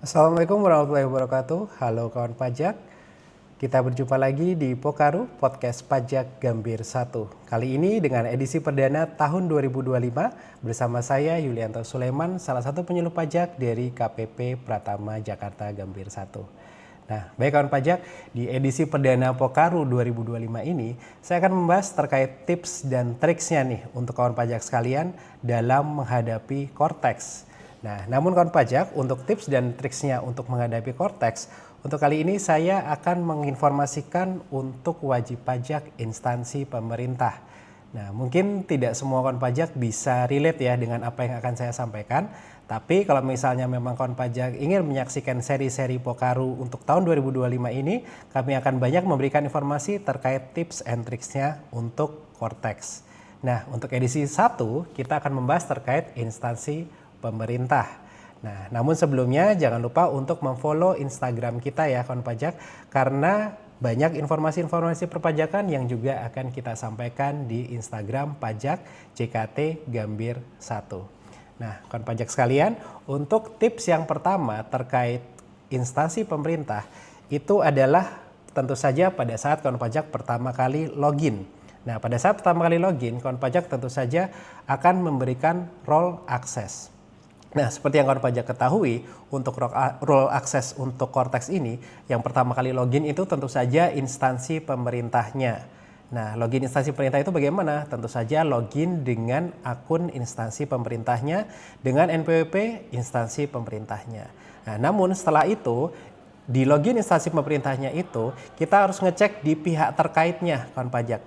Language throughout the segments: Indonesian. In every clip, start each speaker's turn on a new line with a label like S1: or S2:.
S1: Assalamualaikum warahmatullahi wabarakatuh. Halo kawan pajak. Kita berjumpa lagi di Pokaru Podcast Pajak Gambir 1. Kali ini dengan edisi perdana tahun 2025 bersama saya Yulianto Sulaiman, salah satu penyuluh pajak dari KPP Pratama Jakarta Gambir 1. Nah, baik kawan pajak, di edisi perdana Pokaru 2025 ini saya akan membahas terkait tips dan triksnya nih untuk kawan pajak sekalian dalam menghadapi Cortex. Nah, namun kawan pajak, untuk tips dan triksnya untuk menghadapi Cortex, untuk kali ini saya akan menginformasikan untuk wajib pajak instansi pemerintah. Nah, mungkin tidak semua kawan pajak bisa relate ya dengan apa yang akan saya sampaikan. Tapi kalau misalnya memang kawan pajak ingin menyaksikan seri-seri Pokaru untuk tahun 2025 ini, kami akan banyak memberikan informasi terkait tips and triksnya untuk Cortex. Nah, untuk edisi 1 kita akan membahas terkait instansi pemerintah. Nah, namun sebelumnya jangan lupa untuk memfollow Instagram kita ya kawan pajak, karena banyak informasi-informasi perpajakan yang juga akan kita sampaikan di Instagram pajak JKT Gambir 1. Nah, kawan pajak sekalian, untuk tips yang pertama terkait instansi pemerintah itu adalah tentu saja pada saat kawan pajak pertama kali login. Nah, pada saat pertama kali login, kawan pajak tentu saja akan memberikan role access. Nah, seperti yang kawan pajak ketahui, untuk role access untuk Cortex ini, yang pertama kali login itu tentu saja instansi pemerintahnya. Nah, login instansi pemerintah itu bagaimana? Tentu saja login dengan akun instansi pemerintahnya, dengan NPWP instansi pemerintahnya. Nah, namun setelah itu, di login instansi pemerintahnya itu, kita harus ngecek di pihak terkaitnya, kawan pajak.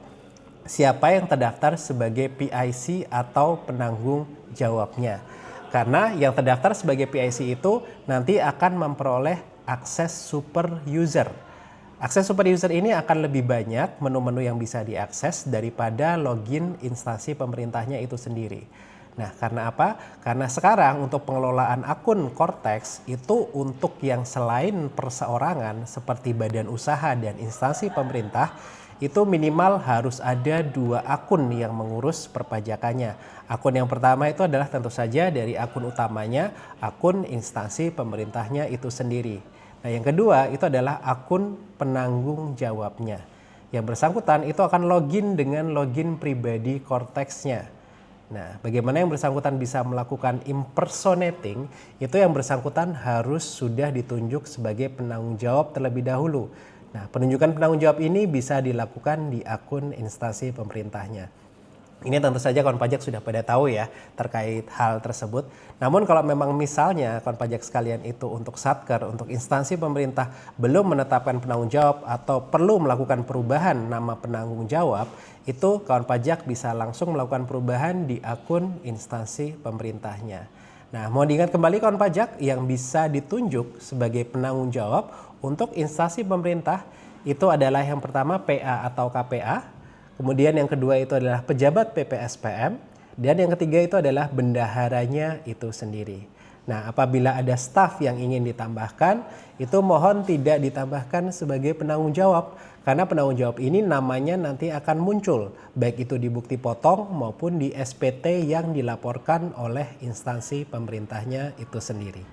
S1: Siapa yang terdaftar sebagai PIC atau penanggung jawabnya. Karena yang terdaftar sebagai PIC itu nanti akan memperoleh akses super user. Akses super user ini akan lebih banyak menu-menu yang bisa diakses daripada login instansi pemerintahnya itu sendiri. Nah, karena apa? Karena sekarang untuk pengelolaan akun Cortex itu untuk yang selain perseorangan seperti badan usaha dan instansi pemerintah, itu minimal harus ada 2 akun yang mengurus perpajakannya. Akun yang pertama itu adalah tentu saja dari akun utamanya, akun instansi pemerintahnya itu sendiri. Nah, yang kedua itu adalah akun penanggung jawabnya. Yang bersangkutan itu akan login dengan login pribadi Cortex-nya. Nah, bagaimana yang bersangkutan bisa melakukan impersonating, itu yang bersangkutan harus sudah ditunjuk sebagai penanggung jawab terlebih dahulu. Nah, penunjukan penanggung jawab ini bisa dilakukan di akun instansi pemerintahnya. Ini tentu saja kawan pajak sudah pada tahu ya terkait hal tersebut. Namun kalau memang misalnya kawan pajak sekalian itu untuk Satker, untuk instansi pemerintah belum menetapkan penanggung jawab atau perlu melakukan perubahan nama penanggung jawab, itu kawan pajak bisa langsung melakukan perubahan di akun instansi pemerintahnya. Nah, mohon diingat kembali kawan pajak, yang bisa ditunjuk sebagai penanggung jawab untuk instansi pemerintah itu adalah yang pertama PA atau KPA, kemudian yang kedua itu adalah pejabat PPSPM, dan yang ketiga itu adalah bendaharanya itu sendiri. Nah, apabila ada staf yang ingin ditambahkan, itu mohon tidak ditambahkan sebagai penanggung jawab, karena penanggung jawab ini namanya nanti akan muncul, baik itu di bukti potong maupun di SPT yang dilaporkan oleh instansi pemerintahnya itu sendiri.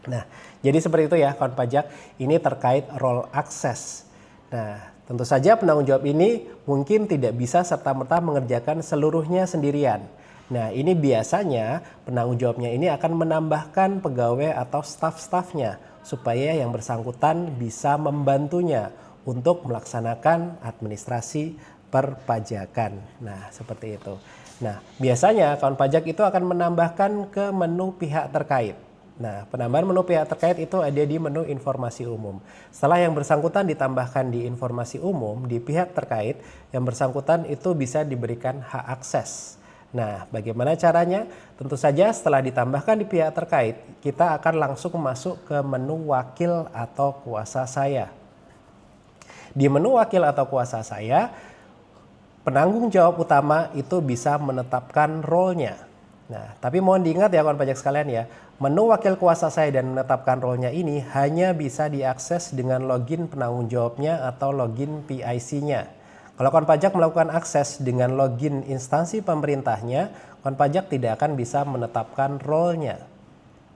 S1: Nah, jadi seperti itu ya kawan pajak, ini terkait role access. Nah, tentu saja penanggung jawab ini mungkin tidak bisa serta-merta mengerjakan seluruhnya sendirian. Nah, ini biasanya penanggung jawabnya ini akan menambahkan pegawai atau staf-stafnya supaya yang bersangkutan bisa membantunya untuk melaksanakan administrasi perpajakan. Nah, seperti itu. Nah, biasanya kawan pajak itu akan menambahkan ke menu pihak terkait. Nah, penambahan menu pihak terkait itu ada di menu informasi umum. Setelah yang bersangkutan ditambahkan di informasi umum, di pihak terkait, yang bersangkutan itu bisa diberikan hak akses. Nah, bagaimana caranya? Tentu saja setelah ditambahkan di pihak terkait, kita akan langsung masuk ke menu wakil atau kuasa saya. Di menu wakil atau kuasa saya, penanggung jawab utama itu bisa menetapkan role-nya. Nah, tapi mohon diingat ya kawan pajak sekalian ya, menu wakil kuasa saya dan menetapkan role-nya ini hanya bisa diakses dengan login penanggung jawabnya atau login PIC-nya. Kalau kawan pajak melakukan akses dengan login instansi pemerintahnya, kawan pajak tidak akan bisa menetapkan role-nya.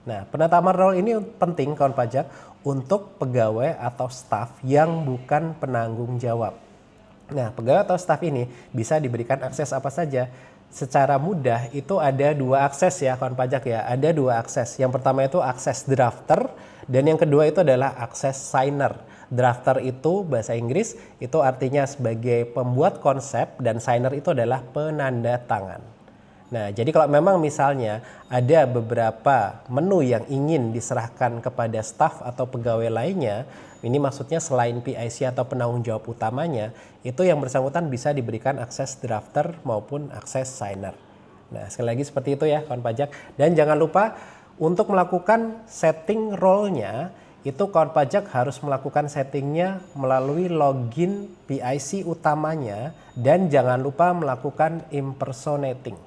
S1: Nah, penetapan role ini penting kawan pajak untuk pegawai atau staf yang bukan penanggung jawab. Nah, pegawai atau staf ini bisa diberikan akses apa saja. Secara mudah itu ada dua akses ya kawan pajak ya. Ada dua akses. Yang pertama itu akses drafter dan yang kedua itu adalah akses signer. Drafter itu bahasa Inggris itu artinya sebagai pembuat konsep dan signer itu adalah penanda tangan. Nah, jadi kalau memang misalnya ada beberapa menu yang ingin diserahkan kepada staf atau pegawai lainnya, ini maksudnya selain PIC atau penanggung jawab utamanya, itu yang bersangkutan bisa diberikan akses drafter maupun akses signer. Nah, sekali lagi seperti itu ya kawan pajak. Dan jangan lupa untuk melakukan setting role-nya, itu kawan pajak harus melakukan settingnya melalui login PIC utamanya dan jangan lupa melakukan impersonating.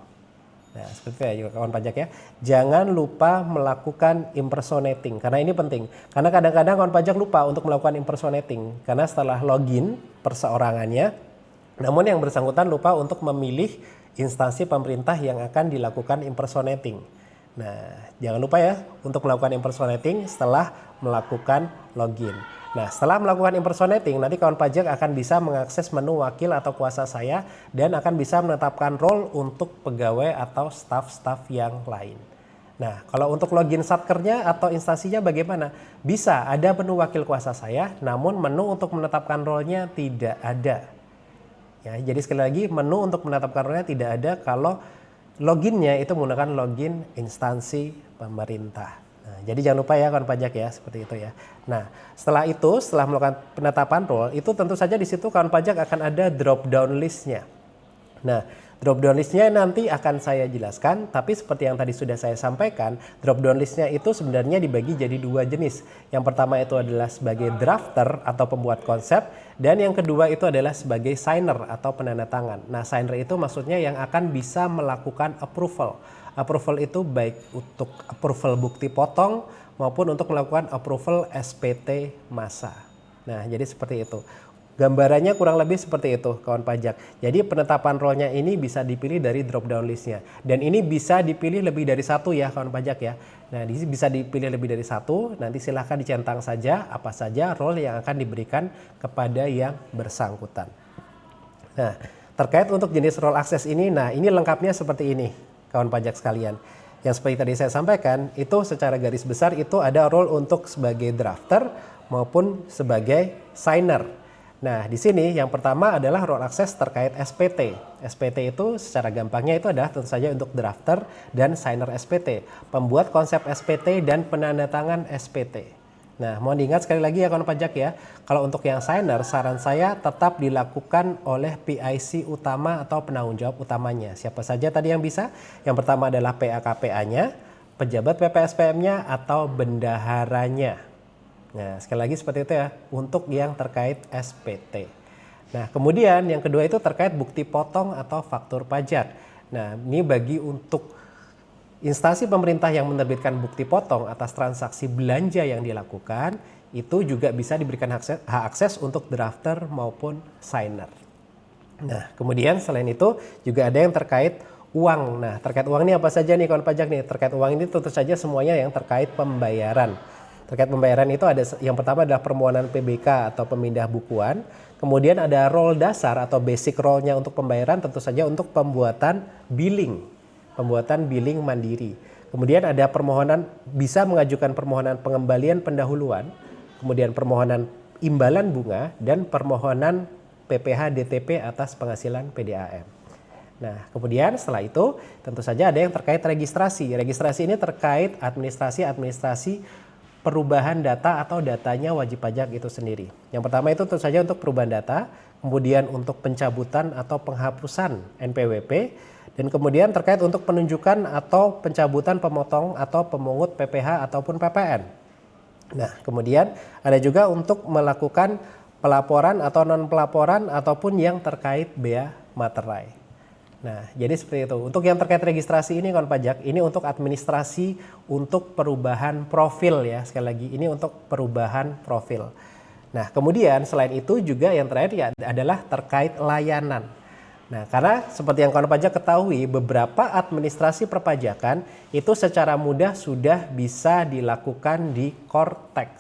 S1: Nah, seperti itu ya juga kawan pajak ya. Jangan lupa melakukan impersonating karena ini penting. Karena kadang-kadang kawan pajak lupa untuk melakukan impersonating karena setelah login perseorangannya, namun yang bersangkutan lupa untuk memilih instansi pemerintah yang akan dilakukan impersonating. Nah, jangan lupa ya untuk melakukan impersonating setelah melakukan login. Nah, setelah melakukan impersonating, nanti kawan pajak akan bisa mengakses menu wakil atau kuasa saya dan akan bisa menetapkan role untuk pegawai atau staf-staf yang lain. Nah, kalau untuk login satkernya atau instansinya bagaimana? Bisa ada menu wakil kuasa saya, namun menu untuk menetapkan role-nya tidak ada. Ya, jadi sekali lagi menu untuk menetapkan role-nya tidak ada kalau loginnya itu menggunakan login instansi pemerintah. Nah, jadi jangan lupa ya kawan pajak ya, seperti itu ya. Nah, setelah melakukan penetapan role, itu tentu saja di situ kawan pajak akan ada drop down list-nya. Nah, drop down list-nya nanti akan saya jelaskan, tapi seperti yang tadi sudah saya sampaikan, drop down list-nya itu sebenarnya dibagi jadi dua jenis. Yang pertama itu adalah sebagai drafter atau pembuat konsep, dan yang kedua itu adalah sebagai signer atau penanda tangan. Nah, signer itu maksudnya yang akan bisa melakukan approval. Approval itu baik untuk approval bukti potong maupun untuk melakukan approval SPT massa. Nah, jadi seperti itu. Gambarannya kurang lebih seperti itu kawan pajak. Jadi penetapan role-nya ini bisa dipilih dari drop down list-nya. Dan ini bisa dipilih lebih dari satu ya kawan pajak ya. Nah, ini bisa dipilih lebih dari satu. Nanti silahkan dicentang saja apa saja role yang akan diberikan kepada yang bersangkutan. Nah, terkait untuk jenis role akses ini, nah ini lengkapnya seperti ini kawan pajak sekalian. Yang seperti tadi saya sampaikan, itu secara garis besar itu ada role untuk sebagai drafter maupun sebagai signer. Nah, di sini yang pertama adalah role akses terkait SPT. SPT itu secara gampangnya itu adalah tentu saja untuk drafter dan signer SPT, pembuat konsep SPT dan penandatangan SPT. Nah, mohon diingat sekali lagi ya kawan pajak ya, kalau untuk yang signer saran saya tetap dilakukan oleh PIC utama atau penanggung jawab utamanya. Siapa saja tadi yang bisa? Yang pertama adalah PAKPA-nya, pejabat PPSPM-nya atau bendaharanya. Nah, sekali lagi seperti itu ya untuk yang terkait SPT. Nah, kemudian yang kedua itu terkait bukti potong atau faktur pajak. Nah, ini bagi untuk instansi pemerintah yang menerbitkan bukti potong atas transaksi belanja yang dilakukan, itu juga bisa diberikan hak akses untuk drafter maupun signer. Nah, kemudian selain itu juga ada yang terkait uang. Nah, terkait uang ini apa saja nih kawan pajak nih? Terkait uang ini tentu saja semuanya yang terkait pembayaran. Terkait pembayaran itu ada yang pertama adalah permohonan PBK atau pemindah bukuan. Kemudian ada role dasar atau basic role-nya untuk pembayaran tentu saja untuk pembuatan billing mandiri. Kemudian ada permohonan, bisa mengajukan permohonan pengembalian pendahuluan, kemudian permohonan imbalan bunga, dan permohonan PPh DTP atas penghasilan PDAM. Nah, kemudian setelah itu tentu saja ada yang terkait registrasi. Registrasi ini terkait administrasi perubahan data atau datanya wajib pajak itu sendiri. Yang pertama itu tentu saja untuk perubahan data, kemudian untuk pencabutan atau penghapusan NPWP, dan kemudian terkait untuk penunjukan atau pencabutan pemotong atau pemungut PPh ataupun PPN. Nah, kemudian ada juga untuk melakukan pelaporan atau non pelaporan ataupun yang terkait bea materai. Nah, jadi seperti itu. Untuk yang terkait registrasi ini kawan pajak, ini untuk administrasi untuk perubahan profil ya. Sekali lagi, ini untuk perubahan profil. Nah, kemudian selain itu juga yang terakhir ya adalah terkait layanan. Nah, karena seperti yang kawan pajak ketahui, beberapa administrasi perpajakan itu secara mudah sudah bisa dilakukan di Cortex.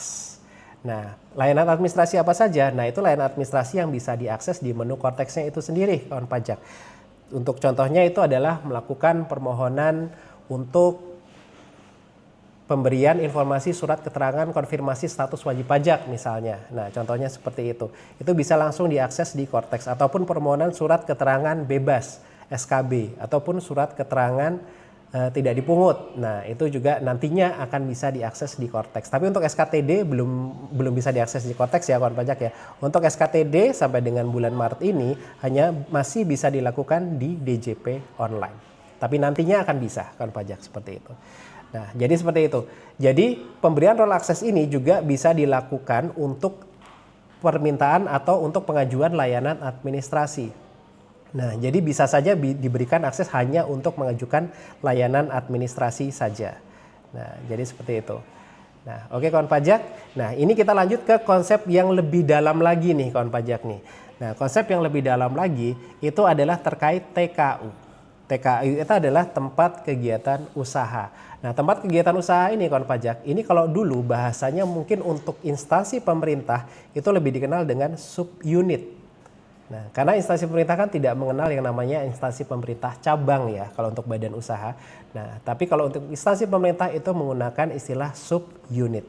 S1: Nah, layanan administrasi apa saja? Nah, itu layanan administrasi yang bisa diakses di menu Cortex-nya itu sendiri, kawan pajak. Untuk contohnya itu adalah melakukan permohonan untuk pemberian informasi surat keterangan konfirmasi status wajib pajak misalnya. Nah, contohnya seperti itu. Itu bisa langsung diakses di Cortex, ataupun permohonan surat keterangan bebas SKB ataupun surat keterangan tidak dipungut. Nah, itu juga nantinya akan bisa diakses di Cortex. Tapi untuk SKTD belum bisa diakses di Cortex ya kawan pajak ya. Untuk SKTD sampai dengan bulan Maret ini hanya masih bisa dilakukan di DJP online. Tapi nantinya akan bisa kawan pajak seperti itu. Nah, jadi seperti itu. Jadi pemberian role access ini juga bisa dilakukan untuk permintaan atau untuk pengajuan layanan administrasi. Nah, jadi bisa saja diberikan akses hanya untuk mengajukan layanan administrasi saja. Nah, jadi seperti itu. Nah, oke kawan pajak. Nah, ini kita lanjut ke konsep yang lebih dalam lagi nih kawan pajak nih. Nah, konsep yang lebih dalam lagi itu adalah terkait TKU. TKU itu adalah tempat kegiatan usaha. Nah, tempat kegiatan usaha ini kawan pajak, ini kalau dulu bahasanya mungkin untuk instansi pemerintah itu lebih dikenal dengan subunit. Nah, karena instansi pemerintah kan tidak mengenal yang namanya instansi pemerintah cabang ya kalau untuk badan usaha. Nah, tapi kalau untuk instansi pemerintah itu menggunakan istilah subunit.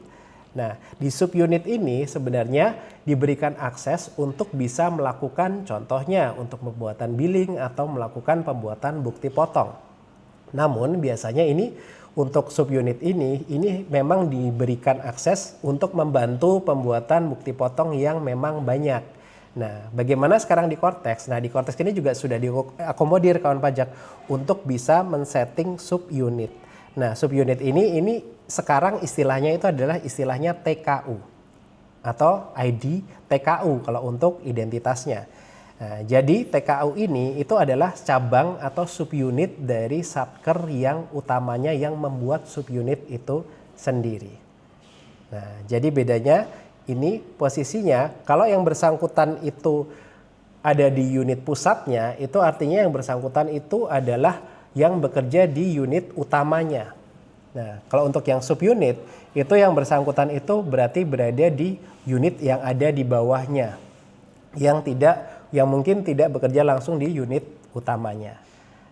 S1: Nah, di subunit ini sebenarnya diberikan akses untuk bisa melakukan contohnya untuk pembuatan billing atau melakukan pembuatan bukti potong. Namun biasanya ini untuk subunit ini memang diberikan akses untuk membantu pembuatan bukti potong yang memang banyak. Nah, bagaimana sekarang di Cortex? Nah, di Cortex ini juga sudah diakomodir kawan pajak untuk bisa men-setting subunit. Nah, subunit ini sekarang istilahnya itu adalah istilahnya TKU atau ID TKU kalau untuk identitasnya. Nah, jadi TKU ini itu adalah cabang atau subunit dari satker yang utamanya yang membuat subunit itu sendiri. Nah, jadi bedanya ini posisinya kalau yang bersangkutan itu ada di unit pusatnya, itu artinya yang bersangkutan itu adalah yang bekerja di unit utamanya. Nah, kalau untuk yang subunit itu yang bersangkutan itu berarti berada di unit yang ada di bawahnya, yang mungkin tidak bekerja langsung di unit utamanya.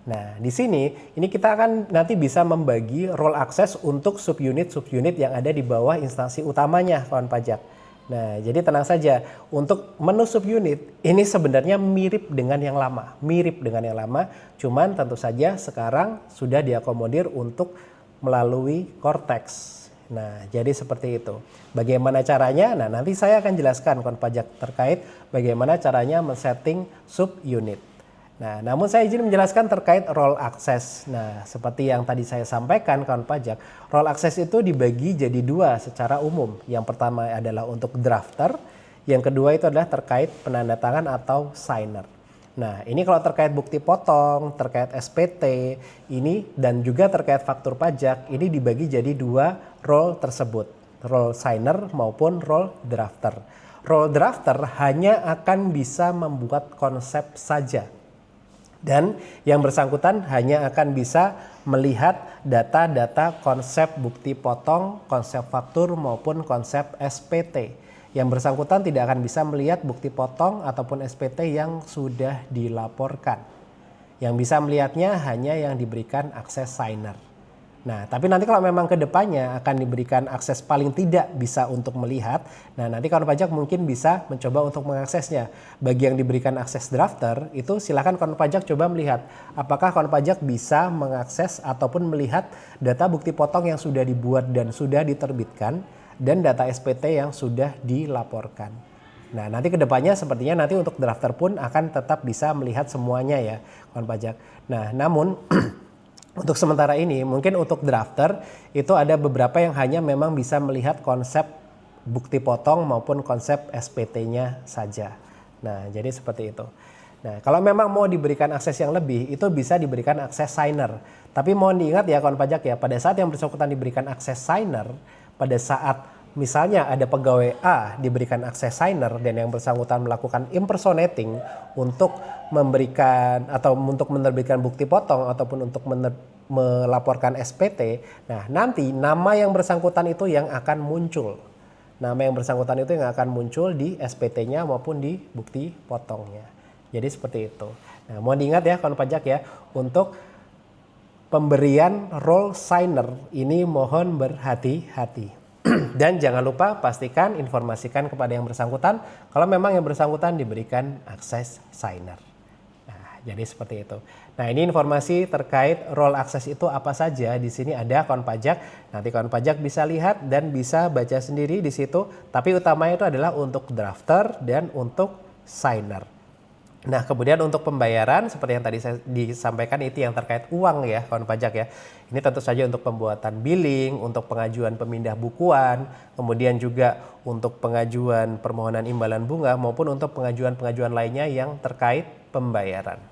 S1: Nah, di sini ini kita akan nanti bisa membagi role access untuk subunit yang ada di bawah instansi utamanya kawan pajak. Nah, jadi tenang saja, untuk menu subunit ini sebenarnya mirip dengan yang lama, cuman tentu saja sekarang sudah diakomodir untuk melalui Cortex. Nah, jadi seperti itu. Bagaimana caranya? Nah, nanti saya akan jelaskan kawan pajak terkait bagaimana caranya men-setting subunit. Nah, namun saya izin menjelaskan terkait role access. Nah, seperti yang tadi saya sampaikan kawan pajak, role access itu dibagi jadi dua secara umum. Yang pertama adalah untuk drafter, yang kedua itu adalah terkait penandatangan atau signer. Nah, ini kalau terkait bukti potong, terkait SPT, ini dan juga terkait faktur pajak, ini dibagi jadi dua role tersebut, role signer maupun role drafter. Role drafter hanya akan bisa membuat konsep saja. Dan yang bersangkutan hanya akan bisa melihat data-data konsep bukti potong, konsep faktur maupun konsep SPT. Yang bersangkutan tidak akan bisa melihat bukti potong ataupun SPT yang sudah dilaporkan. Yang bisa melihatnya hanya yang diberikan akses signer. Nah, tapi nanti kalau memang ke depannya akan diberikan akses paling tidak bisa untuk melihat, nah nanti kawan pajak mungkin bisa mencoba untuk mengaksesnya. Bagi yang diberikan akses drafter, itu silakan kawan pajak coba melihat apakah kawan pajak bisa mengakses ataupun melihat data bukti potong yang sudah dibuat dan sudah diterbitkan, dan data SPT yang sudah dilaporkan. Nah, nanti kedepannya sepertinya nanti untuk drafter pun akan tetap bisa melihat semuanya ya, kawan pajak. Nah, namun untuk sementara ini mungkin untuk drafter itu ada beberapa yang hanya memang bisa melihat konsep bukti potong maupun konsep SPT-nya saja. Nah, jadi seperti itu. Nah, kalau memang mau diberikan akses yang lebih, itu bisa diberikan akses signer. Tapi mohon diingat ya kawan pajak ya, pada saat yang bersangkutan diberikan akses signer, pada saat misalnya ada pegawai A diberikan akses signer dan yang bersangkutan melakukan impersonating untuk memberikan atau untuk menerbitkan bukti potong ataupun untuk melaporkan SPT, nah nanti nama yang bersangkutan itu yang akan muncul. Nama yang bersangkutan itu yang akan muncul di SPT-nya maupun di bukti potongnya. Jadi seperti itu. Nah, mohon diingat ya kawan pajak ya, untuk pemberian role signer ini mohon berhati-hati. Dan jangan lupa pastikan informasikan kepada yang bersangkutan kalau memang yang bersangkutan diberikan akses signer. Nah, jadi seperti itu. Nah, ini informasi terkait role akses itu apa saja. Di sini ada kawan pajak. Nanti kawan pajak bisa lihat dan bisa baca sendiri di situ. Tapi utamanya itu adalah untuk drafter dan untuk signer. Nah, kemudian untuk pembayaran seperti yang tadi saya disampaikan itu yang terkait uang ya kawan pajak ya. Ini tentu saja untuk pembuatan billing, untuk pengajuan pemindah bukuan, kemudian juga untuk pengajuan permohonan imbalan bunga maupun untuk pengajuan-pengajuan lainnya yang terkait pembayaran.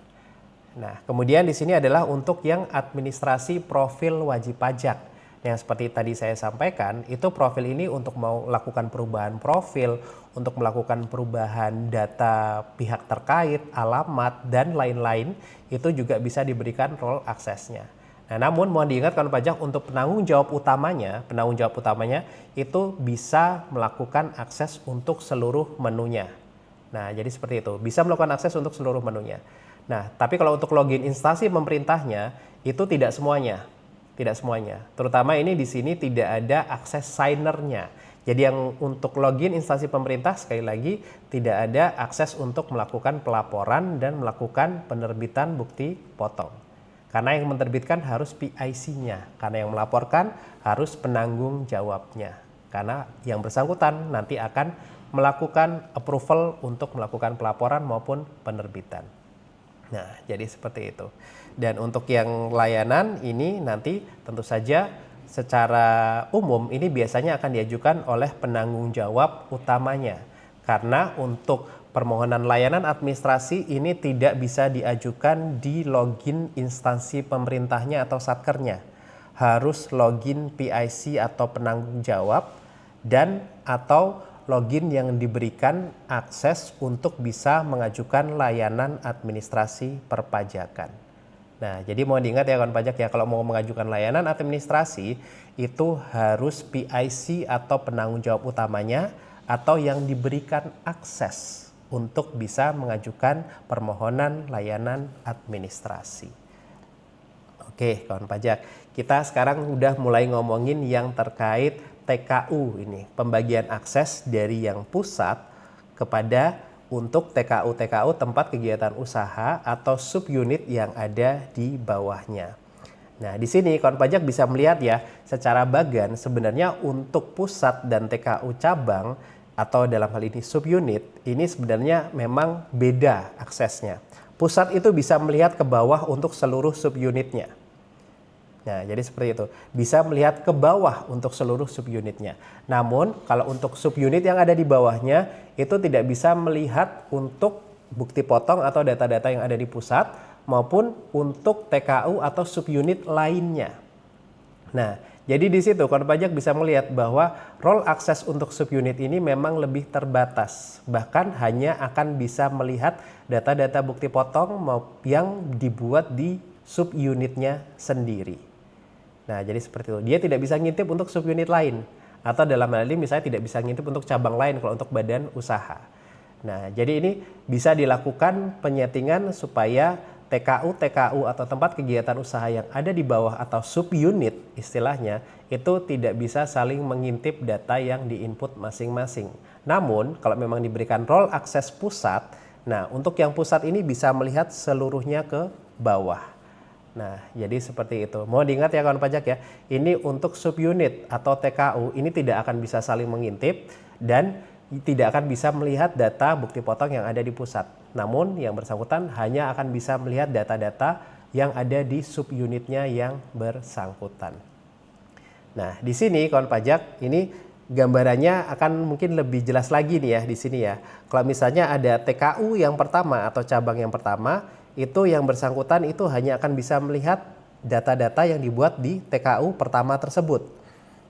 S1: Nah, kemudian di sini adalah untuk yang administrasi profil wajib pajak. Yang seperti tadi saya sampaikan, itu profil ini untuk melakukan perubahan profil, untuk melakukan perubahan data pihak terkait, alamat, dan lain-lain, itu juga bisa diberikan role aksesnya. Nah, namun mohon diingat kawan pajak untuk penanggung jawab utamanya itu bisa melakukan akses untuk seluruh menunya. Nah, jadi seperti itu, bisa melakukan akses untuk seluruh menunya. Nah, tapi kalau untuk login instansi pemerintahnya itu tidak semuanya. Tidak semuanya. Terutama ini di sini tidak ada akses signernya. Jadi yang untuk login instansi pemerintah sekali lagi tidak ada akses untuk melakukan pelaporan dan melakukan penerbitan bukti potong. Karena yang menerbitkan harus PIC-nya. Karena yang melaporkan harus penanggung jawabnya. Karena yang bersangkutan nanti akan melakukan approval untuk melakukan pelaporan maupun penerbitan. Nah, jadi seperti itu. Dan untuk yang layanan ini nanti tentu saja secara umum ini biasanya akan diajukan oleh penanggung jawab utamanya. Karena untuk permohonan layanan administrasi ini tidak bisa diajukan di login instansi pemerintahnya atau satkernya. Harus login PIC atau penanggung jawab dan atau login yang diberikan akses untuk bisa mengajukan layanan administrasi perpajakan. Nah, jadi mohon diingat ya kawan pajak ya, kalau mau mengajukan layanan administrasi itu harus PIC atau penanggung jawab utamanya atau yang diberikan akses untuk bisa mengajukan permohonan layanan administrasi. Oke kawan pajak, kita sekarang udah mulai ngomongin yang terkait TKU ini, pembagian akses dari yang pusat kepada untuk TKU tempat kegiatan usaha atau subunit yang ada di bawahnya. Nah, di sini kawan pajak bisa melihat ya, secara bagan sebenarnya untuk pusat dan TKU cabang atau dalam hal ini subunit, ini sebenarnya memang beda aksesnya. Pusat itu bisa melihat ke bawah untuk seluruh subunitnya. Nah, jadi seperti itu. Bisa melihat ke bawah untuk seluruh subunitnya. Namun, kalau untuk subunit yang ada di bawahnya, itu tidak bisa melihat untuk bukti potong atau data-data yang ada di pusat, maupun untuk TKU atau subunit lainnya. Nah, jadi di situ kawan pajak bisa melihat bahwa role akses untuk subunit ini memang lebih terbatas. Bahkan hanya akan bisa melihat data-data bukti potong yang dibuat di subunitnya sendiri. Nah, jadi seperti itu. Dia tidak bisa ngintip untuk subunit lain. Atau dalam hal ini misalnya tidak bisa ngintip untuk cabang lain kalau untuk badan usaha. Nah, jadi ini bisa dilakukan penyetingan supaya TKU atau tempat kegiatan usaha yang ada di bawah atau subunit istilahnya itu tidak bisa saling mengintip data yang diinput masing-masing. Namun, kalau memang diberikan role akses pusat, nah untuk yang pusat ini bisa melihat seluruhnya ke bawah. Nah, jadi seperti itu. Mohon diingat ya kawan pajak ya, ini untuk subunit atau TKU ini tidak akan bisa saling mengintip dan tidak akan bisa melihat data bukti potong yang ada di pusat. Namun yang bersangkutan hanya akan bisa melihat data-data yang ada di subunitnya yang bersangkutan. Nah, di sini kawan pajak ini gambarannya akan mungkin lebih jelas lagi nih ya di sini ya. Kalau misalnya ada TKU yang pertama atau cabang yang pertama, itu yang bersangkutan itu hanya akan bisa melihat data-data yang dibuat di TKU pertama tersebut.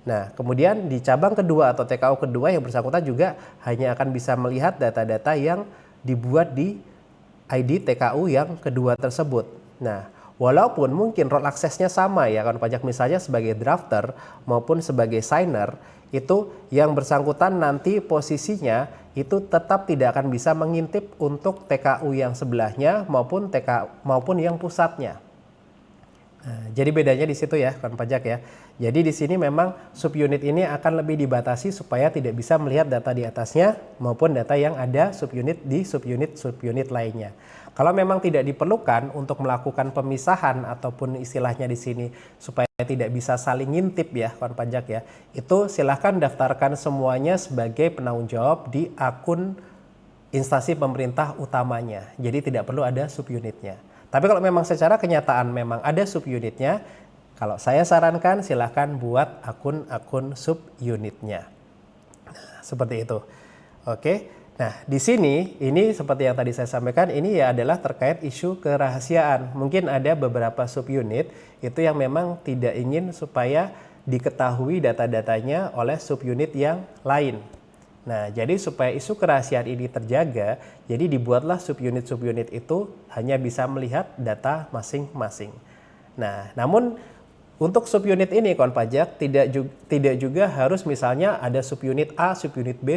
S1: Nah, kemudian di cabang kedua atau TKU kedua yang bersangkutan juga hanya akan bisa melihat data-data yang dibuat di ID TKU yang kedua tersebut. Nah, walaupun mungkin role aksesnya sama ya, kawan pajak, misalnya sebagai drafter maupun sebagai signer, itu yang bersangkutan nanti posisinya itu tetap tidak akan bisa mengintip untuk TKU yang sebelahnya maupun yang pusatnya. Nah, jadi bedanya di situ ya, kawan pajak ya. Jadi di sini memang subunit ini akan lebih dibatasi supaya tidak bisa melihat data di atasnya maupun data yang ada subunit di subunit lainnya. Kalau memang tidak diperlukan untuk melakukan pemisahan ataupun istilahnya di sini supaya tidak bisa saling ngintip ya, kawan pajak ya, itu silahkan daftarkan semuanya sebagai penanggung jawab di akun instansi pemerintah utamanya. Jadi tidak perlu ada subunitnya. Tapi kalau memang secara kenyataan memang ada subunitnya, kalau saya sarankan silahkan buat akun-akun subunitnya. Nah, seperti itu. Oke. Nah, di sini ini seperti yang tadi saya sampaikan, ini ya adalah terkait isu kerahasiaan. Mungkin ada beberapa subunit itu yang memang tidak ingin supaya diketahui data-datanya oleh subunit yang lain. Nah, jadi supaya isu kerahasiaan ini terjaga, jadi dibuatlah subunit-subunit itu hanya bisa melihat data masing-masing. Nah, namun untuk subunit ini, kawan pajak, tidak juga harus misalnya ada subunit A, subunit B,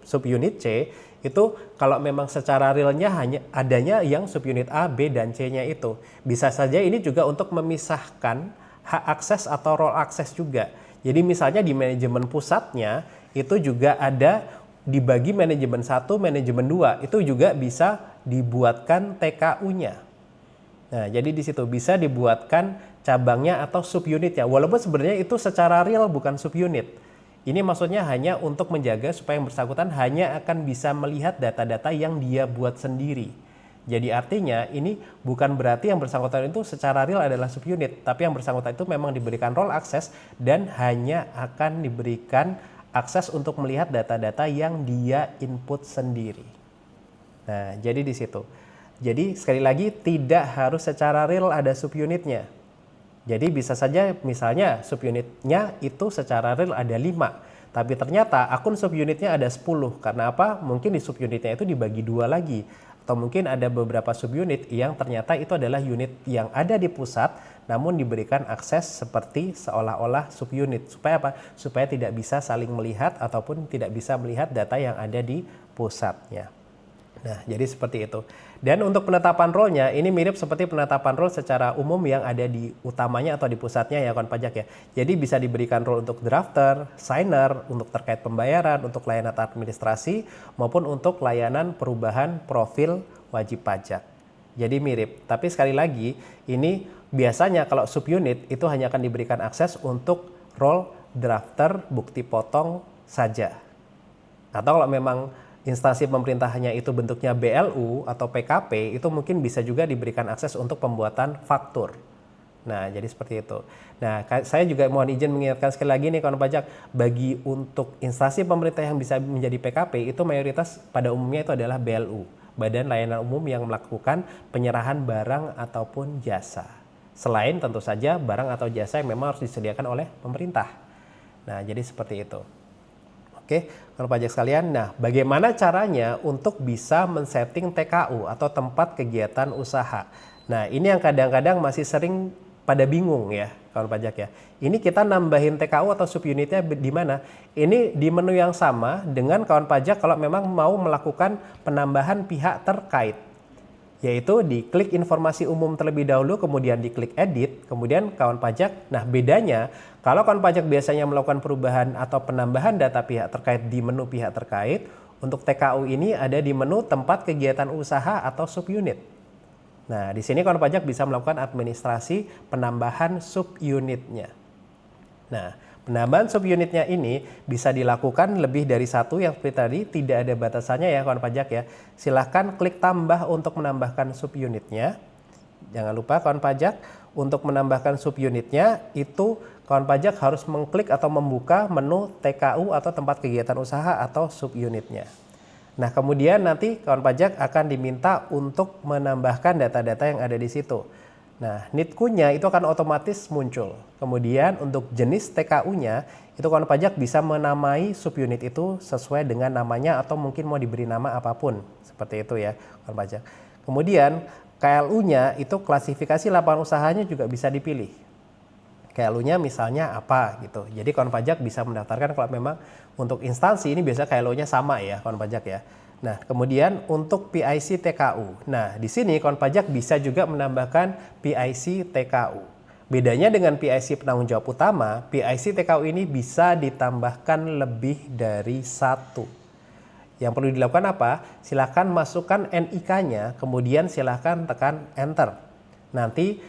S1: subunit C, itu kalau memang secara realnya hanya adanya yang subunit A, B, dan C-nya itu. Bisa saja ini juga untuk memisahkan hak akses atau role akses juga. Jadi misalnya di manajemen pusatnya, itu juga ada dibagi manajemen 1, manajemen 2, itu juga bisa dibuatkan TKU-nya. Nah, jadi di situ bisa dibuatkan cabangnya atau subunitnya, walaupun sebenarnya itu secara real bukan subunit. Ini maksudnya hanya untuk menjaga supaya yang bersangkutan hanya akan bisa melihat data-data yang dia buat sendiri. Jadi artinya ini bukan berarti yang bersangkutan itu secara real adalah subunit, tapi yang bersangkutan itu memang diberikan role akses dan hanya akan diberikan akses untuk melihat data-data yang dia input sendiri. Nah, jadi di situ. Jadi sekali lagi tidak harus secara real ada subunitnya. Jadi bisa saja misalnya subunitnya itu secara real ada 5, tapi ternyata akun subunitnya ada 10. Karena apa? Mungkin di subunitnya itu dibagi 2 lagi. Atau mungkin ada beberapa subunit yang ternyata itu adalah unit yang ada di pusat, namun diberikan akses seperti seolah-olah subunit. Supaya apa? Supaya tidak bisa saling melihat ataupun tidak bisa melihat data yang ada di pusatnya. Nah, jadi seperti itu. Dan untuk penetapan role-nya, ini mirip seperti penetapan role secara umum yang ada di utamanya atau di pusatnya ya, kawan pajak ya. Jadi bisa diberikan role untuk drafter, signer, untuk terkait pembayaran, untuk layanan administrasi, maupun untuk layanan perubahan profil wajib pajak. Jadi mirip. Tapi sekali lagi, ini biasanya kalau subunit itu hanya akan diberikan akses untuk role drafter bukti potong saja. Atau kalau memang instansi pemerintahannya itu bentuknya BLU atau PKP, itu mungkin bisa juga diberikan akses untuk pembuatan faktur. Nah, jadi seperti itu. Nah, saya juga mohon izin mengingatkan sekali lagi nih kawan pajak, bagi untuk instansi pemerintah yang bisa menjadi PKP, itu mayoritas pada umumnya itu adalah BLU, Badan Layanan Umum yang melakukan penyerahan barang ataupun jasa. Selain tentu saja barang atau jasa yang memang harus disediakan oleh pemerintah. Nah, jadi seperti itu. Oke, kawan pajak sekalian, nah bagaimana caranya untuk bisa men-setting TKU atau tempat kegiatan usaha? Nah, ini yang kadang-kadang masih sering pada bingung ya, kawan pajak ya. Ini kita nambahin TKU atau subunitnya di mana? Ini di menu yang sama dengan kawan pajak kalau memang mau melakukan penambahan pihak terkait. Yaitu diklik informasi umum terlebih dahulu, kemudian diklik edit, kemudian kawan pajak. Nah, bedanya kalau kawan pajak biasanya melakukan perubahan atau penambahan data pihak terkait di menu pihak terkait, untuk TKU ini ada di menu tempat kegiatan usaha atau subunit. Nah, di sini kawan pajak bisa melakukan administrasi penambahan subunitnya. Nah, penambahan subunitnya ini bisa dilakukan lebih dari satu, yang seperti tadi tidak ada batasannya ya kawan pajak ya. Silahkan klik tambah untuk menambahkan subunitnya. Jangan lupa kawan pajak, untuk menambahkan subunitnya itu kawan pajak harus mengklik atau membuka menu TKU atau tempat kegiatan usaha atau subunitnya. Nah, kemudian nanti kawan pajak akan diminta untuk menambahkan data-data yang ada di situ. Nah, NITKU-nya itu akan otomatis muncul. Kemudian untuk jenis TKU-nya, itu kawan pajak bisa menamai subunit itu sesuai dengan namanya atau mungkin mau diberi nama apapun. Seperti itu ya, kawan pajak. Kemudian KLU-nya itu klasifikasi lapangan usahanya juga bisa dipilih. KLU-nya misalnya apa gitu. Jadi kawan pajak bisa mendaftarkan kalau memang untuk instansi ini biasa KLU-nya sama ya kawan pajak ya. Nah, kemudian untuk PIC TKU. Nah, di sini kawan pajak bisa juga menambahkan PIC TKU. Bedanya dengan PIC penanggung jawab utama, PIC TKU ini bisa ditambahkan lebih dari satu. Yang perlu dilakukan apa? Silakan masukkan NIK-nya, kemudian silakan tekan enter. Nanti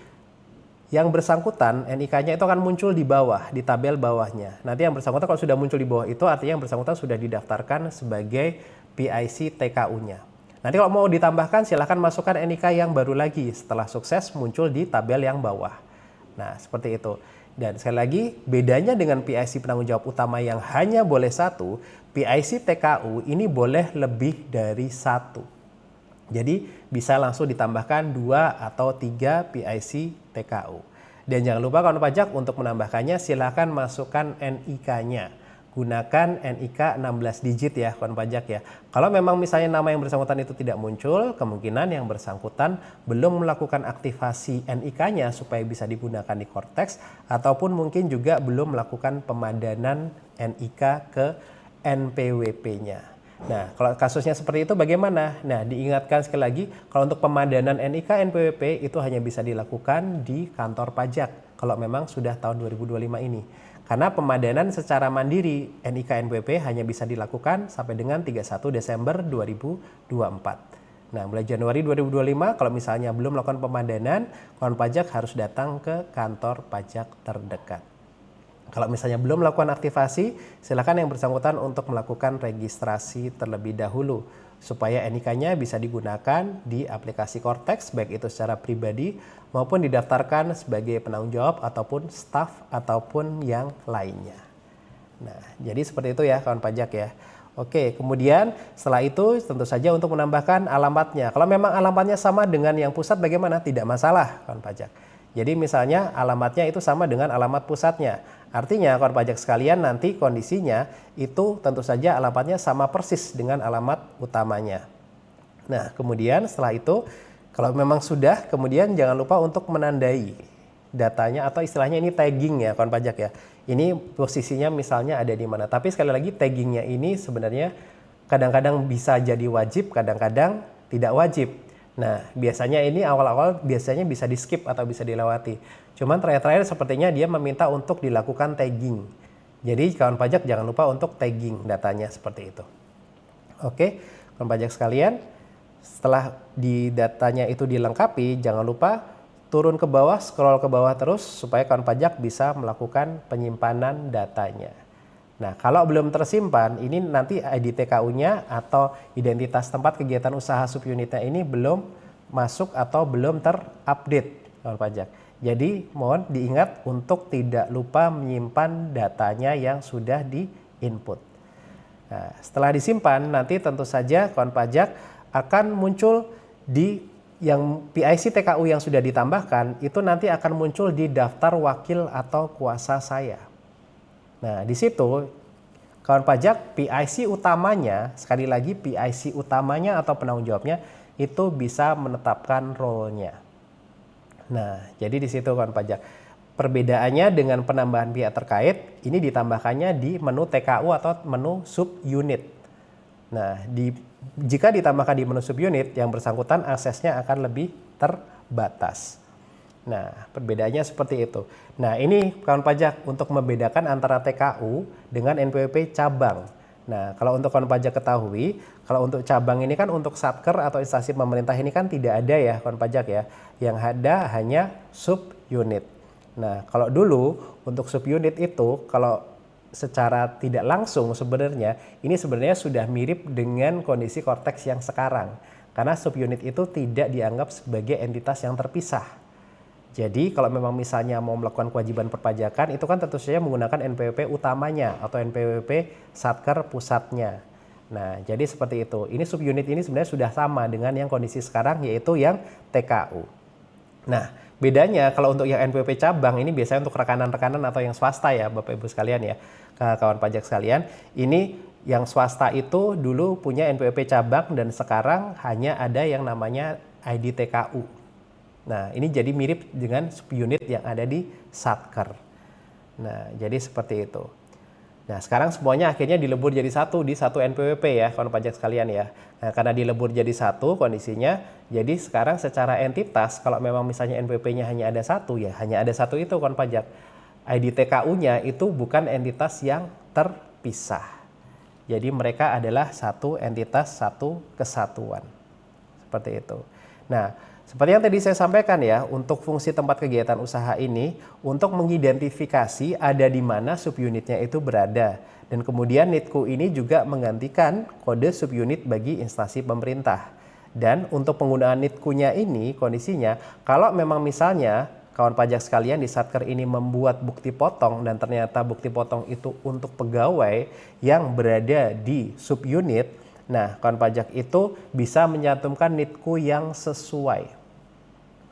S1: yang bersangkutan NIK-nya itu akan muncul di bawah, di tabel bawahnya. Nanti yang bersangkutan kalau sudah muncul di bawah itu artinya yang bersangkutan sudah didaftarkan sebagai PIC TKU-nya. Nanti kalau mau ditambahkan silahkan masukkan NIK yang baru lagi setelah sukses muncul di tabel yang bawah. Nah, seperti itu. Dan sekali lagi, bedanya dengan PIC penanggung jawab utama yang hanya boleh satu, PIC TKU ini boleh lebih dari satu. Jadi bisa langsung ditambahkan 2 atau 3 PIC TKU. Dan jangan lupa kawan pajak untuk menambahkannya silahkan masukkan NIK-nya. Gunakan NIK 16 digit ya kawan pajak ya. Kalau memang misalnya nama yang bersangkutan itu tidak muncul, kemungkinan yang bersangkutan belum melakukan aktivasi NIK-nya supaya bisa digunakan di Kortex, ataupun mungkin juga belum melakukan pemadanan NIK ke NPWP-nya. Nah, kalau kasusnya seperti itu bagaimana? Nah, diingatkan sekali lagi, kalau untuk pemadanan NIK NPWP itu hanya bisa dilakukan di kantor pajak kalau memang sudah tahun 2025 ini. Karena pemadanan secara mandiri NIK NPWP hanya bisa dilakukan sampai dengan 31 Desember 2024. Nah, mulai Januari 2025 kalau misalnya belum melakukan pemadanan, kawan pajak harus datang ke kantor pajak terdekat. Kalau misalnya belum melakukan aktivasi, silakan yang bersangkutan untuk melakukan registrasi terlebih dahulu supaya NIK-nya bisa digunakan di aplikasi Kortex baik itu secara pribadi maupun didaftarkan sebagai penanggung jawab ataupun staf ataupun yang lainnya. Nah, jadi seperti itu ya kawan pajak ya. Oke, kemudian setelah itu tentu saja untuk menambahkan alamatnya. Kalau memang alamatnya sama dengan yang pusat bagaimana? Tidak masalah kawan pajak. Jadi misalnya alamatnya itu sama dengan alamat pusatnya. Artinya kawan pajak sekalian nanti kondisinya itu tentu saja alamatnya sama persis dengan alamat utamanya. Nah, kemudian setelah itu kalau memang sudah, kemudian jangan lupa untuk menandai datanya atau istilahnya ini tagging ya kawan pajak ya. Ini posisinya misalnya ada di mana. Tapi sekali lagi taggingnya ini sebenarnya kadang-kadang bisa jadi wajib, kadang-kadang tidak wajib. Nah, biasanya ini awal-awal biasanya bisa di skip atau bisa dilewati. Cuman terakhir-terakhir sepertinya dia meminta untuk dilakukan tagging. Jadi kawan pajak jangan lupa untuk tagging datanya seperti itu. Oke, kawan pajak sekalian, setelah di datanya itu dilengkapi, jangan lupa turun ke bawah, scroll ke bawah terus supaya kawan pajak bisa melakukan penyimpanan datanya. Nah, kalau belum tersimpan, ini nanti ID TKU-nya atau identitas tempat kegiatan usaha subunitnya ini belum masuk atau belum terupdate, kawan pajak. Jadi, mohon diingat untuk tidak lupa menyimpan datanya yang sudah di-input. Nah, setelah disimpan, nanti tentu saja kawan pajak akan muncul di yang PIC TKU yang sudah ditambahkan, itu nanti akan muncul di daftar wakil atau kuasa saya. Nah, di situ kawan pajak PIC utamanya, sekali lagi PIC utamanya atau penanggung jawabnya itu bisa menetapkan role-nya. Nah, jadi di situ kawan pajak. Perbedaannya dengan penambahan pihak terkait, ini ditambahkannya di menu TKU atau menu subunit. Nah, jika ditambahkan di menu subunit, yang bersangkutan aksesnya akan lebih terbatas. Nah, perbedaannya seperti itu. Nah, ini kawan pajak untuk membedakan antara TKU dengan NPWP cabang. Nah, kalau untuk kawan pajak ketahui, kalau untuk cabang ini kan untuk satker atau instansi pemerintah ini kan tidak ada ya kawan pajak ya. Yang ada hanya subunit. Nah, kalau dulu untuk subunit itu kalau secara tidak langsung sebenarnya ini sebenarnya sudah mirip dengan kondisi Kortex yang sekarang. Karena subunit itu tidak dianggap sebagai entitas yang terpisah. Jadi kalau memang misalnya mau melakukan kewajiban perpajakan itu kan tentu saja menggunakan NPWP utamanya atau NPWP satker pusatnya. Nah, jadi seperti itu. Ini subunit ini sebenarnya sudah sama dengan yang kondisi sekarang yaitu yang TKU. Nah, bedanya kalau untuk yang NPWP cabang ini biasanya untuk rekanan-rekanan atau yang swasta ya, Bapak Ibu sekalian ya, kawan pajak sekalian. Ini yang swasta itu dulu punya NPWP cabang dan sekarang hanya ada yang namanya ID TKU. Nah, ini jadi mirip dengan subunit yang ada di Satker. Nah, jadi seperti itu. Nah, sekarang semuanya akhirnya dilebur jadi satu di satu NPWP ya, kawan pajak sekalian ya. Nah, karena dilebur jadi satu kondisinya, jadi sekarang secara entitas, kalau memang misalnya NPWP-nya hanya ada satu, ya hanya ada satu itu kawan pajak. ID TKU-nya itu bukan entitas yang terpisah. Jadi mereka adalah satu entitas, satu kesatuan. Seperti itu. Nah, seperti yang tadi saya sampaikan ya, untuk fungsi tempat kegiatan usaha ini, untuk mengidentifikasi ada di mana subunitnya itu berada. Dan kemudian NITKU ini juga menggantikan kode subunit bagi instansi pemerintah. Dan untuk penggunaan NITKU-nya ini, kondisinya, kalau memang misalnya kawan pajak sekalian di Satker ini membuat bukti potong dan ternyata bukti potong itu untuk pegawai yang berada di subunit, nah kawan pajak itu bisa mencantumkan NITKU yang sesuai.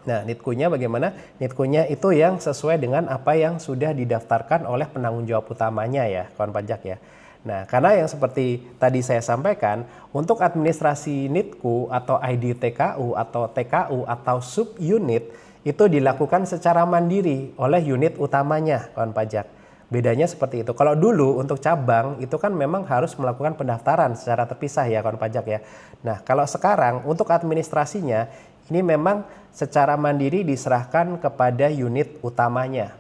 S1: Nah, NITKU-nya bagaimana? NITKU-nya itu yang sesuai dengan apa yang sudah didaftarkan oleh penanggung jawab utamanya ya, kawan pajak ya. Nah, karena yang seperti tadi saya sampaikan, untuk administrasi NITKU atau ID TKU atau TKU atau subunit itu dilakukan secara mandiri oleh unit utamanya, kawan pajak. Bedanya seperti itu. Kalau dulu untuk cabang itu kan memang harus melakukan pendaftaran secara terpisah ya, kawan pajak ya. Nah, kalau sekarang untuk administrasinya ini memang secara mandiri diserahkan kepada unit utamanya.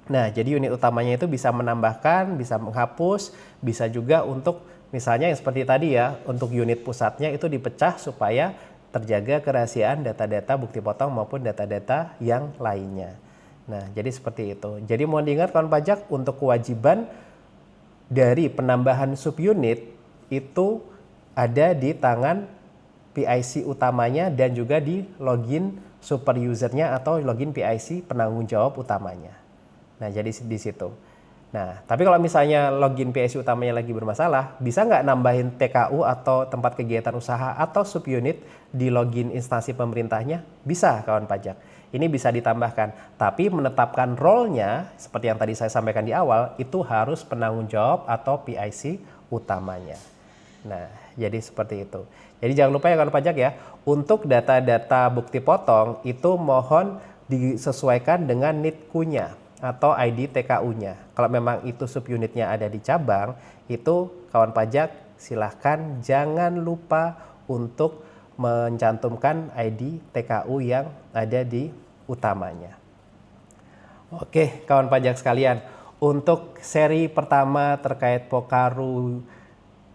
S1: Nah, jadi unit utamanya itu bisa menambahkan, bisa menghapus, bisa juga untuk misalnya yang seperti tadi ya, untuk unit pusatnya itu dipecah supaya terjaga kerahasiaan data-data bukti potong maupun data-data yang lainnya. Nah, jadi seperti itu. Jadi mohon diingat kawan pajak, untuk kewajiban dari penambahan subunit itu ada di tangan PIC utamanya dan juga di login super usernya atau login PIC penanggung jawab utamanya. Nah, jadi di situ. Nah, tapi kalau misalnya login PIC utamanya lagi bermasalah, bisa nggak nambahin TKU atau tempat kegiatan usaha atau subunit di login instansi pemerintahnya? Bisa, kawan pajak. Ini bisa ditambahkan, tapi menetapkan role-nya seperti yang tadi saya sampaikan di awal, itu harus penanggung jawab atau PIC utamanya. Nah, jadi seperti itu. Jadi jangan lupa ya kawan pajak ya, untuk data-data bukti potong itu mohon disesuaikan dengan NITKU-nya atau ID TKU-nya. Kalau memang itu subunitnya ada di cabang, itu kawan pajak silahkan jangan lupa untuk mencantumkan ID TKU yang ada di utamanya. Oke kawan pajak sekalian, untuk seri pertama terkait Pokaru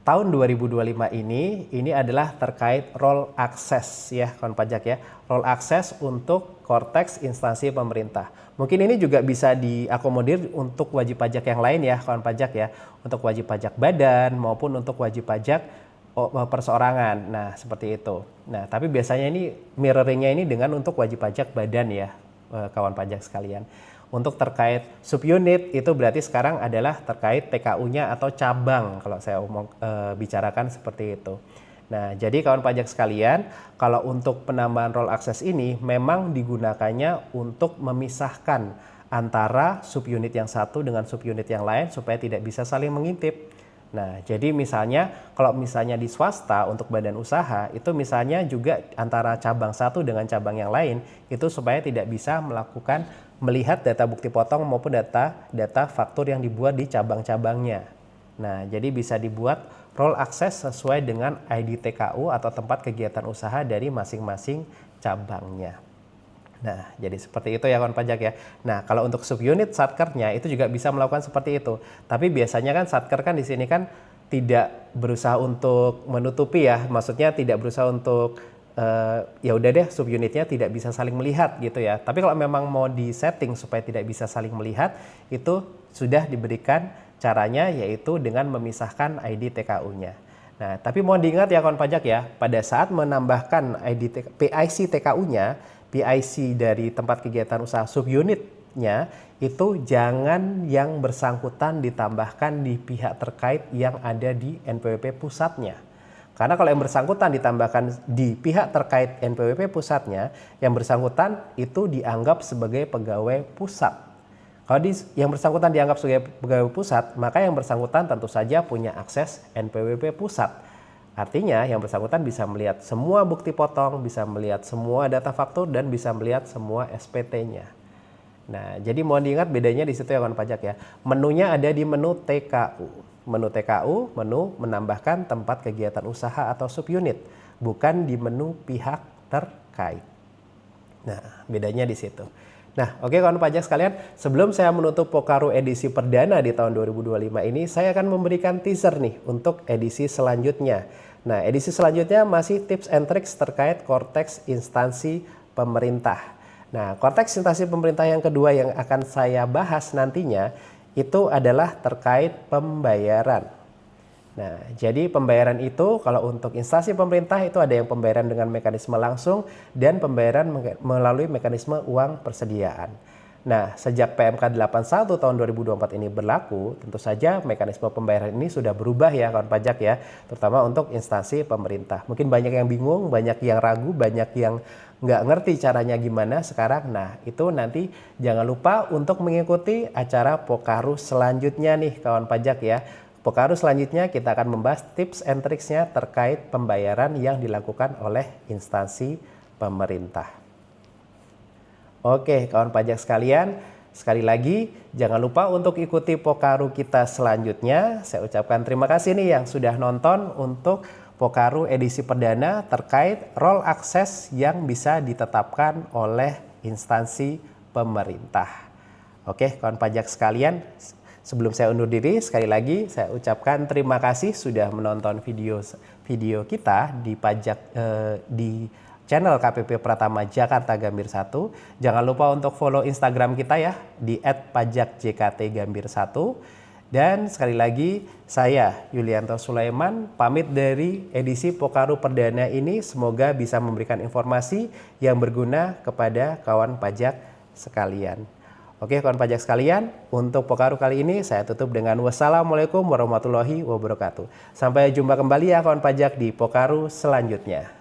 S1: tahun 2025 ini adalah terkait role access ya kawan pajak ya. Role access untuk Korteks instansi pemerintah. Mungkin ini juga bisa diakomodir untuk wajib pajak yang lain ya kawan pajak ya. Untuk wajib pajak badan maupun untuk wajib pajak perseorangan. Nah seperti itu. Nah tapi biasanya ini mirroringnya ini dengan untuk wajib pajak badan ya kawan pajak sekalian. Untuk terkait subunit itu berarti sekarang adalah terkait TKU-nya atau cabang kalau saya bicarakan seperti itu. Nah, jadi kawan pajak sekalian, kalau untuk penambahan role access ini memang digunakannya untuk memisahkan antara subunit yang satu dengan subunit yang lain supaya tidak bisa saling mengintip. Nah, jadi misalnya kalau misalnya di swasta untuk badan usaha itu misalnya juga antara cabang satu dengan cabang yang lain itu supaya tidak bisa melihat data bukti potong maupun data faktur yang dibuat di cabang-cabangnya. Nah, jadi bisa dibuat role access sesuai dengan ID TKU atau tempat kegiatan usaha dari masing-masing cabangnya. Nah, jadi seperti itu ya kawan pajak ya. Nah, kalau untuk subunit Satkernya itu juga bisa melakukan seperti itu. Tapi biasanya kan Satker kan di sini kan tidak berusaha untuk menutupi ya. Maksudnya tidak berusaha untuk ya udah deh subunitnya tidak bisa saling melihat gitu ya. Tapi kalau memang mau di setting supaya tidak bisa saling melihat, itu sudah diberikan caranya yaitu dengan memisahkan ID TKU-nya. Nah, tapi mohon diingat ya kawan pajak ya, pada saat menambahkan PIC TKU-nya, PIC dari tempat kegiatan usaha subunitnya itu jangan yang bersangkutan ditambahkan di pihak terkait yang ada di NPWP pusatnya. Karena kalau yang bersangkutan ditambahkan di pihak terkait NPWP pusatnya, yang bersangkutan itu dianggap sebagai pegawai pusat. Kalau yang bersangkutan dianggap sebagai pegawai pusat, maka yang bersangkutan tentu saja punya akses NPWP pusat. Artinya yang bersangkutan bisa melihat semua bukti potong, bisa melihat semua data faktur, dan bisa melihat semua SPT-nya. Nah, jadi mohon diingat bedanya di situ ya kawan pajak ya. Menunya ada di menu TKU. Menu TKU, menu menambahkan tempat kegiatan usaha atau subunit, bukan di menu pihak terkait. Nah, bedanya di situ. Nah, oke kawan pajak sekalian, sebelum saya menutup Pokaru edisi perdana di tahun 2025 ini, saya akan memberikan teaser nih untuk edisi selanjutnya. Nah, edisi selanjutnya masih tips and tricks terkait korteks instansi pemerintah. Nah, korteks instansi pemerintah yang kedua yang akan saya bahas nantinya itu adalah terkait pembayaran. Nah, jadi pembayaran itu kalau untuk instansi pemerintah itu ada yang pembayaran dengan mekanisme langsung dan pembayaran melalui mekanisme uang persediaan. Nah, sejak PMK 81 tahun 2024 ini berlaku, tentu saja mekanisme pembayaran ini sudah berubah ya kawan pajak ya, terutama untuk instansi pemerintah. Mungkin banyak yang bingung, banyak yang ragu, banyak yang nggak ngerti caranya gimana sekarang. Nah, itu nanti jangan lupa untuk mengikuti acara Pokaru selanjutnya nih kawan pajak ya. Pokaru selanjutnya kita akan membahas tips and tricksnya terkait pembayaran yang dilakukan oleh instansi pemerintah. Oke kawan pajak sekalian, sekali lagi jangan lupa untuk ikuti Pokaru kita selanjutnya. Saya ucapkan terima kasih nih yang sudah nonton untuk Pokaru edisi perdana terkait role akses yang bisa ditetapkan oleh instansi pemerintah. Oke kawan pajak sekalian, sebelum saya undur diri, sekali lagi saya ucapkan terima kasih sudah menonton video kita di di channel KPP Pratama Jakarta Gambir 1. Jangan lupa untuk follow Instagram kita ya di @pajakjktgambir1. Dan sekali lagi saya Yulianto Sulaiman pamit dari edisi Pokaru perdana ini, semoga bisa memberikan informasi yang berguna kepada kawan pajak sekalian. Oke kawan pajak sekalian, untuk Pokaru kali ini saya tutup dengan wassalamualaikum warahmatullahi wabarakatuh. Sampai jumpa kembali ya kawan pajak di Pokaru selanjutnya.